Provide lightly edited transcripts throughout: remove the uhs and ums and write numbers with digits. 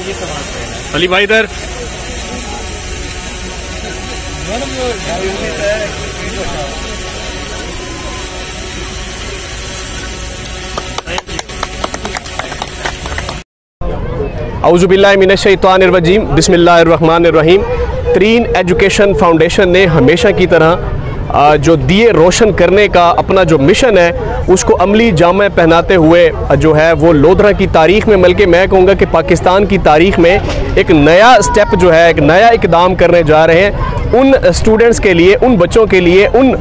अली भाई इधर। औज़ुबिल्लाहि मिनश्शैतानिर्रजीम बिस्मिल्लाहिर्रहमानिर्रहीम। तरीन एजुकेशन फाउंडेशन ने हमेशा की तरह जो दिए रोशन करने का अपना जो मिशन है उसको अमली जामे पहनाते हुए जो है वो लोधरा की तारीख़ में, बल्कि मैं कहूँगा कि पाकिस्तान की तारीख़ में एक नया स्टेप जो है, एक नया इक़दाम करने जा रहे हैं उन स्टूडेंट्स के लिए, उन बच्चों के लिए, उन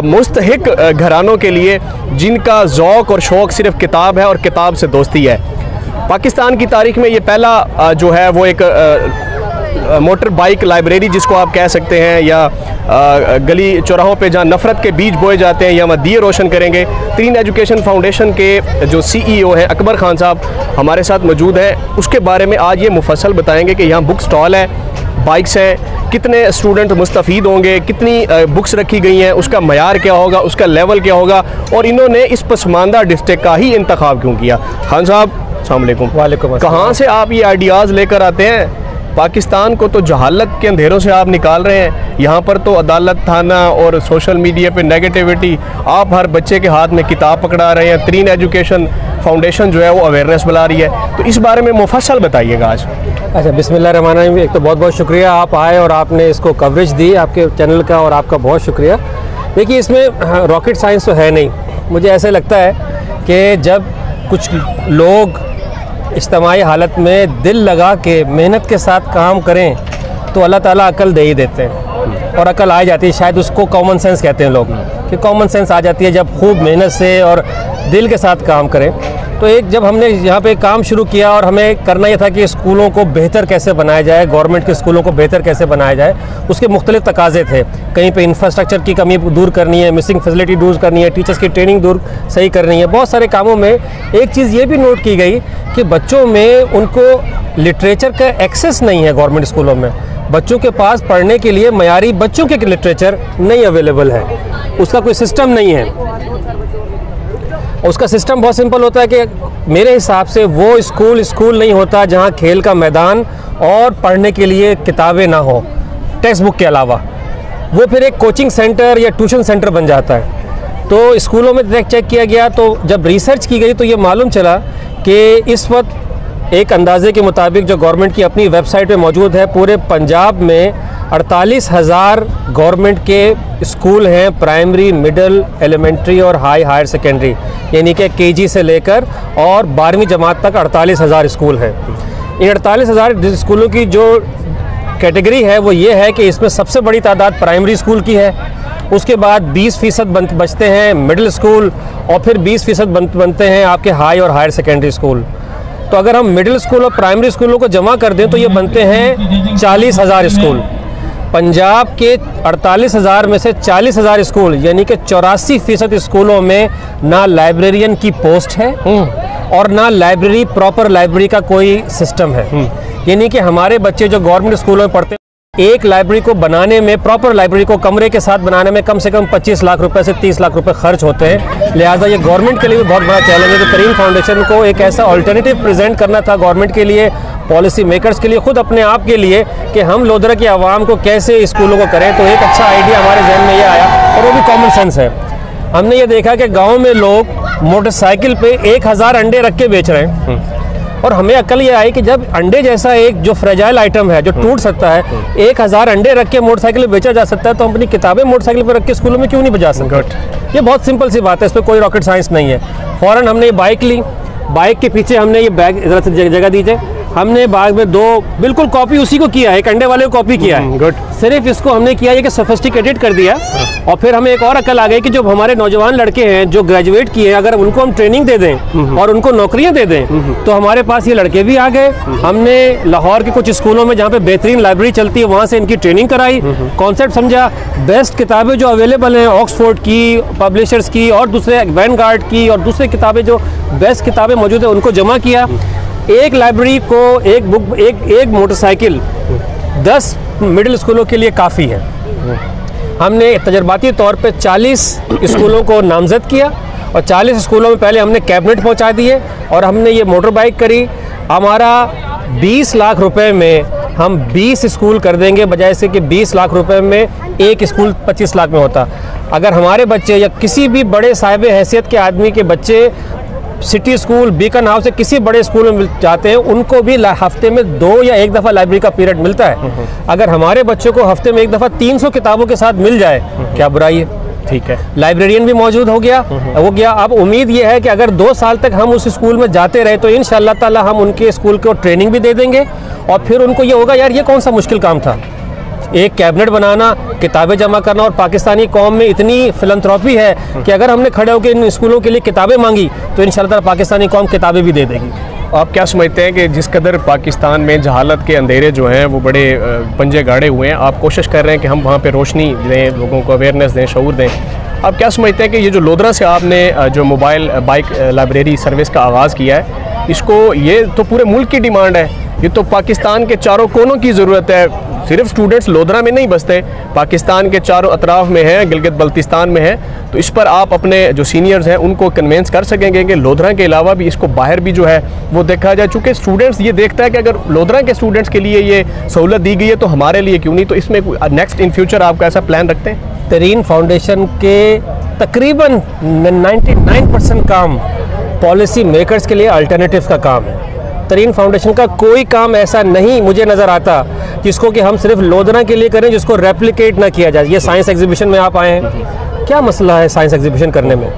मुस्तहिक घरानों के लिए जिनका ज़ौक़ और शौक़ सिर्फ़ किताब है और किताब से दोस्ती है। पाकिस्तान की तारीख़ में ये पहला जो है वो एक मोटर बाइक लाइब्रेरी जिसको आप कह सकते हैं, या गली चौराहों पे जहाँ नफ़रत के बीज बोए जाते हैं, यहाँ दिए रोशन करेंगे। तरीन एजुकेशन फाउंडेशन के जो CEO हैं अकबर ख़ान साहब हमारे साथ मौजूद हैं। उसके बारे में आज ये मुफस्सल बताएंगे कि यहाँ बुक स्टॉल है, बाइक्स हैं, कितने स्टूडेंट मुस्तफ़ीद होंगे, कितनी बुक्स रखी गई हैं, उसका मयार क्या होगा, उसका लेवल क्या होगा, और इन्होंने इस पसमानदा डिस्ट्रिक्ट का ही इंतखाब क्यों किया। खान साहब अस्सलाम वालेकुम। वालेकुम। कहाँ से आप ये आइडियाज़ लेकर आते हैं? पाकिस्तान को तो जहालत के अंधेरों से आप निकाल रहे हैं। यहाँ पर तो अदालत, थाना और सोशल मीडिया पे नेगेटिविटी, आप हर बच्चे के हाथ में किताब पकड़ा रहे हैं। तरीन एजुकेशन फाउंडेशन जो है वो अवेयरनेस बुला रही है, तो इस बारे में मुफस्सल बताइएगा आज। अच्छा, बिस्मिल्लाहिर्रहमानिर्रहीम। एक तो बहुत बहुत शुक्रिया, आप आए और आपने इसको कवरेज दी, आपके चैनल का, और आपका बहुत शुक्रिया। देखिए, इसमें रॉकेट साइंस तो है नहीं। मुझे ऐसे लगता है कि जब कुछ लोग इज्तिमाई हालत में दिल लगा के मेहनत के साथ काम करें तो अल्लाह ताला अकल दे ही देते हैं, और अकल आ जाती है। शायद उसको कॉमन सेंस कहते हैं लोग, कि कॉमन सेंस आ जाती है जब खूब मेहनत से और दिल के साथ काम करें। तो एक जब हमने यहाँ पे काम शुरू किया और हमें करना ये था कि स्कूलों को बेहतर कैसे बनाया जाए, गवर्नमेंट के स्कूलों को बेहतर कैसे बनाया जाए, उसके मुख्तलिफ तकाज़े थे। कहीं पे इंफ्रास्ट्रक्चर की कमी दूर करनी है, मिसिंग फैसिलिटी दूर करनी है, टीचर्स की ट्रेनिंग दूर सही करनी है। बहुत सारे कामों में एक चीज़ ये भी नोट की गई कि बच्चों में उनको लिटरेचर का एक्सेस नहीं है। गवर्नमेंट स्कूलों में बच्चों के पास पढ़ने के लिए मयारी बच्चों के लिटरेचर नहीं अवेलेबल है, उसका कोई सिस्टम नहीं है। उसका सिस्टम बहुत सिंपल होता है कि मेरे हिसाब से वो स्कूल नहीं होता जहाँ खेल का मैदान और पढ़ने के लिए किताबें ना हो टेक्स्ट बुक के अलावा। वो फिर एक कोचिंग सेंटर या ट्यूशन सेंटर बन जाता है। तो स्कूलों में चेक किया गया, तो जब रिसर्च की गई तो ये मालूम चला कि इस वक्त एक अंदाजे के मुताबिक जो गवर्नमेंट की अपनी वेबसाइट पे मौजूद है, पूरे पंजाब में 48,000 गवर्नमेंट के स्कूल हैं, प्राइमरी, मिडिल, एलिमेंट्री और हायर सेकेंडरी, यानी कि KG से लेकर और 12वीं जमात तक 48,000 स्कूल हैं। इन 48,000 स्कूलों की जो कैटेगरी है वो ये है कि इसमें सबसे बड़ी तादाद प्राइमरी स्कूल की है, उसके बाद 20% बचते हैं मिडिल स्कूल, और फिर 20% बनते हैं आपके हाई और हायर सेकेंडरी स्कूल। तो अगर हम मिडिल स्कूल और प्राइमरी स्कूलों को जमा कर दें तो ये बनते हैं 40,000 स्कूल। पंजाब के 48,000 में से 40,000 स्कूल, यानी कि 84% स्कूलों में ना लाइब्रेरियन की पोस्ट है और ना लाइब्रेरी, प्रॉपर लाइब्रेरी का कोई सिस्टम है। यानी कि हमारे बच्चे जो गवर्नमेंट स्कूलों में पढ़ते हैं, एक लाइब्रेरी को बनाने में, प्रॉपर लाइब्रेरी को कमरे के साथ बनाने में कम से कम 25 लाख रुपए से 30 लाख रुपए खर्च होते हैं। लिहाजा ये गवर्नमेंट के लिए भी बहुत बड़ा चैलेंज है। तो तरीन फाउंडेशन को एक ऐसा अल्टरनेटिव प्रेजेंट करना था गवर्नमेंट के लिए, पॉलिसी मेकर्स के लिए, खुद अपने आप के लिए, कि हम लोधरा की आवाम को कैसे स्कूलों को करें। तो एक अच्छा आइडिया हमारे जहन में ये आया, और वो भी कॉमन सेंस है। हमने ये देखा कि गाँव में लोग मोटरसाइकिल पे 1000 अंडे रख के बेच रहे हैं, और हमें अकल ये आई कि जब अंडे जैसा एक जो फ्रेजाइल आइटम है, जो टूट सकता है, 1000 अंडे रख के मोटरसाइकिल पे बेचा जा सकता है, तो हम अपनी किताबें मोटरसाइकिल पर रख के स्कूलों में क्यों नहीं बजा सकते? ये बहुत सिंपल सी बात है, इस पर कोई रॉकेट साइंस नहीं है। फ़ौरन हमने ये बाइक ली, बाइक के पीछे हमने ये बैग इधर से जगह दीजिए, हमने बाग में 2 बिल्कुल कॉपी उसी को किया है, एक अंडे वाले को कॉपी किया है। गुड। सिर्फ इसको हमने किया है कि सोफिस्टिकेटेड कर दिया। और फिर हमें एक और अकल आ गई कि जो हमारे नौजवान लड़के हैं जो ग्रेजुएट किए हैं, अगर उनको हम ट्रेनिंग दे दें और उनको नौकरियां दे दें तो हमारे पास ये लड़के भी आ गए। हमने लाहौर के कुछ स्कूलों में जहाँ पे बेहतरीन लाइब्रेरी चलती है वहाँ से इनकी ट्रेनिंग कराई, कॉन्सेप्ट समझा, बेस्ट किताबें जो अवेलेबल हैं ऑक्सफोर्ड की, पब्लिशर्स की और दूसरे वैनगार्ड की और दूसरी किताबें जो बेस्ट किताबें मौजूद है उनको जमा किया। एक लाइब्रेरी को एक बुक एक मोटरसाइकिल 10 मिडिल स्कूलों के लिए काफ़ी है। हमने तजर्बाती तौर पे 40 स्कूलों को नामजद किया और 40 स्कूलों में पहले हमने कैबिनेट पहुंचा दिए और हमने ये मोटर बाइक करी। हमारा 20 लाख रुपए में हम 20 स्कूल कर देंगे, बजाय से कि 20 लाख रुपए में एक स्कूल 25 लाख में होता। अगर हमारे बच्चे या किसी भी बड़े साहिब हैसियत के आदमी के बच्चे सिटी स्कूल, बीकन हाउस से किसी बड़े स्कूल में जाते हैं, उनको भी हफ्ते में 2 या 1 दफ़ा लाइब्रेरी का पीरियड मिलता है। अगर हमारे बच्चों को हफ्ते में 1 दफ़ा 300 किताबों के साथ मिल जाए, क्या बुराई है? ठीक है, लाइब्रेरियन भी मौजूद हो गया। अब उम्मीद ये है कि अगर 2 साल तक हम उस स्कूल में जाते रहे तो इंशाअल्लाह ताला हम उनके स्कूल को ट्रेनिंग भी दे देंगे, और फिर उनको ये होगा यार ये कौन सा मुश्किल काम था, एक कैबिनेट बनाना, किताबें जमा करना। और पाकिस्तानी कौम में इतनी फिलंथ्रॉपी है कि अगर हमने खड़े होकर इन स्कूलों के लिए किताबें मांगी तो इंशाअल्लाह ताला पाकिस्तानी कौम किताबें भी दे देगी। आप क्या समझते हैं कि जिस कदर पाकिस्तान में जहालत के अंधेरे जो हैं वो बड़े पंजे गाड़े हुए हैं, आप कोशिश कर रहे हैं कि हम वहाँ पे रोशनी दें, लोगों को अवेयरनेस दें, शऊर दें, आप क्या समझते हैं कि ये जो लोधरा से आपने जो मोबाइल बाइक लाइब्रेरी सर्विस का आगाज़ किया है, इसको ये तो पूरे मुल्क की डिमांड है, ये तो पाकिस्तान के चारों कोनों की ज़रूरत है, सिर्फ स्टूडेंट्स लोधरा में नहीं बसते, पाकिस्तान के चारों अतराफ़ में है, गिलगित बल्तिस्तान में है, तो इस पर आप अपने जो सीनियर्स हैं उनको कन्वेंस कर सकेंगे कि लोधरा के अलावा भी इसको बाहर भी जो है वो देखा जाए, चूँकि स्टूडेंट्स ये देखता है कि अगर लोधरा के स्टूडेंट्स के लिए ये सहूलत दी गई है तो हमारे लिए क्यों नहीं। तो इसमें नेक्स्ट इन फ्यूचर आप ऐसा प्लान रखते हैं? तरीन फाउंडेशन के तकरीबन 99% काम पॉलिसी मेकर्स के लिए अल्टरनेटिव का काम है। तरीन फाउंडेशन का कोई काम ऐसा नहीं मुझे नज़र आता जिसको कि हम सिर्फ लोधरा के लिए करें, जिसको रेप्लिकेट ना किया जाए। ये साइंस एग्जीबिशन में आप आए हैं, क्या मसला है साइंस एग्जीबिशन करने में?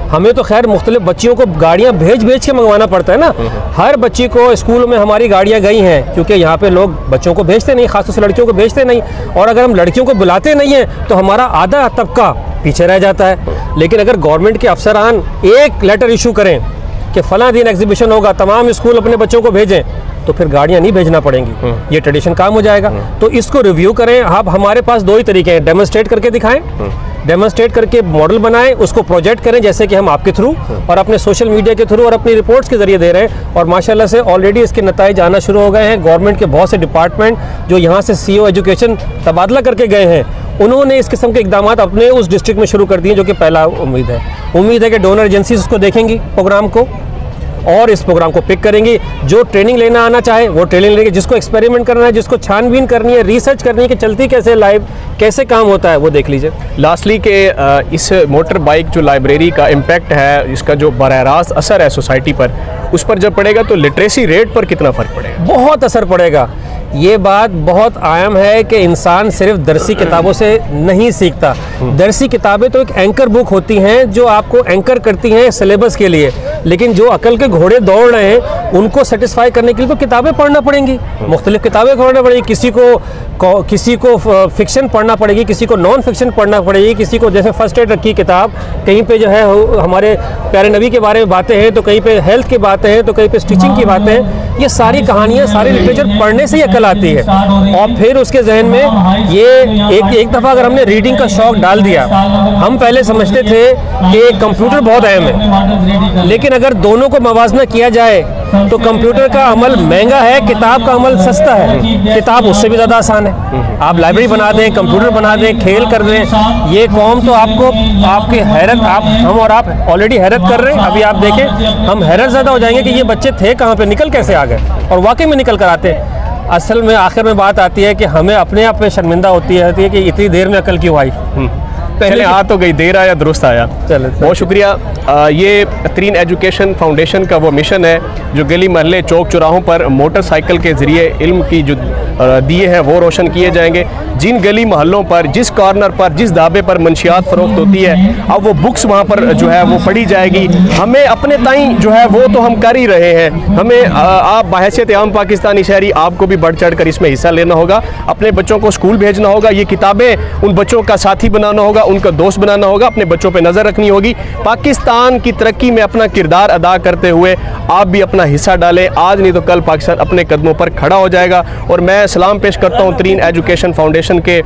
हमें तो खैर मुख्तलिफ बच्चियों को गाड़ियाँ भेज के मंगवाना पड़ता है ना। हर बच्ची को स्कूल में हमारी गाड़ियाँ गई हैं, क्योंकि यहाँ पे लोग बच्चों को भेजते नहीं, खासतौर से लड़कियों को भेजते नहीं, और अगर हम लड़कियों को बुलाते नहीं हैं तो हमारा आधा तबका पीछे रह जाता है। लेकिन अगर गवर्नमेंट के अफसरान एक लेटर इशू करें कि फ़लाँ दिन एग्जीबिशन होगा, तमाम स्कूल अपने बच्चों को भेजें, तो फिर गाड़ियाँ नहीं भेजना पड़ेंगी, ये ट्रेडिशन काम हो जाएगा। तो इसको रिव्यू करें। आप हमारे पास 2 ही तरीके हैं, डेमोन्स्ट्रेट करके दिखाएं, डेमोन्स्ट्रेट करके मॉडल बनाएं, उसको प्रोजेक्ट करें जैसे कि हम आपके थ्रू और अपने सोशल मीडिया के थ्रू और अपनी रिपोर्ट्स के जरिए दे रहे हैं। और माशाल्लाह से ऑलरेडी इसके नताइज आना शुरू हो गए हैं। गवर्नमेंट के बहुत से डिपार्टमेंट जो यहाँ से CEO एजुकेशन तबादला करके गए हैं, उन्होंने इस किस्म के इकदाम अपने उस डिस्ट्रिक्ट में शुरू कर दिए, जो कि पहला उम्मीद है कि डोनर एजेंसीज उसको देखेंगी प्रोग्राम को और इस प्रोग्राम को पिक करेंगी। जो ट्रेनिंग लेना आना चाहे वो ट्रेनिंग लेंगे, जिसको एक्सपेरिमेंट करना है, जिसको छानबीन करनी है, रिसर्च करनी है कि चलती कैसे लाइव कैसे काम होता है, वो देख लीजिए। लास्टली के इस मोटर बाइक जो लाइब्रेरी का इम्पैक्ट है, इसका जो बराह रास्त असर है सोसाइटी पर, उस पर जब पड़ेगा तो लिटरेसी रेट पर कितना फ़र्क पड़ेगा? बहुत असर पड़ेगा। ये बात बहुत आम है कि इंसान सिर्फ दरसी किताबों से नहीं सीखता। दरसी किताबें तो एक एंकर बुक होती हैं जो आपको एंकर करती हैं सिलेबस के लिए, लेकिन जो अकल के घोड़े दौड़ रहे हैं उनको सेटिस्फाई करने के लिए तो किताबें पढ़ना पड़ेंगी, मुख्तलिफ किताबें पढ़ना पड़ेगी। किसी को फिक्शन पढ़ना पड़ेगी, किसी को नॉन फिक्शन पढ़ना पड़ेगी, किसी को जैसे फर्स्ट एड रखी किताब, कहीं पे जो है हमारे प्यारे नबी के बारे में बातें हैं, तो कहीं पे हेल्थ की बातें हैं, तो कहीं पे स्टिचिंग की बातें हैं। ये सारी कहानियाँ, सारी लिटरेचर पढ़ने से ही अकल आती है। और फिर उसके जहन में ये एक दफ़ा अगर हमने रीडिंग का शौक डाल दिया, हम पहले समझते थे कि कंप्यूटर बहुत अहम है, लेकिन अगर दोनों को मवाजना किया जाए तो कंप्यूटर का अमल महंगा है, किताब का अमल सस्ता है। किताब उससे भी ज़्यादा आसान है। आप लाइब्रेरी बना दें, कंप्यूटर बना दें, खेल कर दें, ये कौम तो आपकी हैरत, हम और आप ऑलरेडी हैरत कर रहे हैं। अभी आप देखें, हम हैरत ज़्यादा हो जाएंगे कि ये बच्चे थे कहाँ पे, निकल कैसे आ गए, और वाकई में निकल कर आते हैं। असल में आखिर में बात आती है कि हमें अपने आप में शर्मिंदा होती है कि इतनी देर में अकल क्यों आई। पहले आ तो गई, देर आया दुरुस्त आया। चलो, बहुत शुक्रिया। ये तरीन एजुकेशन फाउंडेशन का वो मिशन है जो गली महल्ले चौक चौराहों पर मोटरसाइकिल के ज़रिए इल्म की जो दिए हैं वो रोशन किए जाएंगे। जिन गली मोहल्लों पर, जिस कॉर्नर पर, जिस ढाबे पर मंशियात फ़रोख्त होती है, अब वो बुक्स वहाँ पर जो है वो पढ़ी जाएगी। हमें अपने ताईं जो है वो तो हम कर ही रहे हैं, हमें आप बहैसियत आम पाकिस्तानी शहरी आपको भी बढ़ चढ़ कर इसमें हिस्सा लेना होगा। अपने बच्चों को स्कूल भेजना होगा, ये किताबें उन बच्चों का साथी बनाना होगा, उनका दोस्त बनाना होगा, अपने बच्चों पर नज़र रखनी होगी। पाकिस्तान की तरक्की में अपना किरदार अदा करते हुए आप भी अपना हिस्सा डालें। आज नहीं तो कल पाकिस्तान अपने कदमों पर खड़ा हो जाएगा। और मैं सलाम पेश करता हूँ तरीन एजुकेशन फाउंडेशन के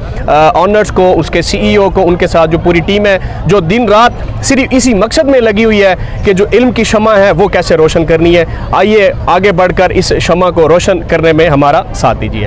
ऑनर्स को, उसके CEO को, उनके साथ जो पूरी टीम है जो दिन रात सिर्फ इसी मकसद में लगी हुई है कि जो इल्म की शमा है वो कैसे रोशन करनी है। आइए आगे बढ़कर इस शमा को रोशन करने में हमारा साथ दीजिए।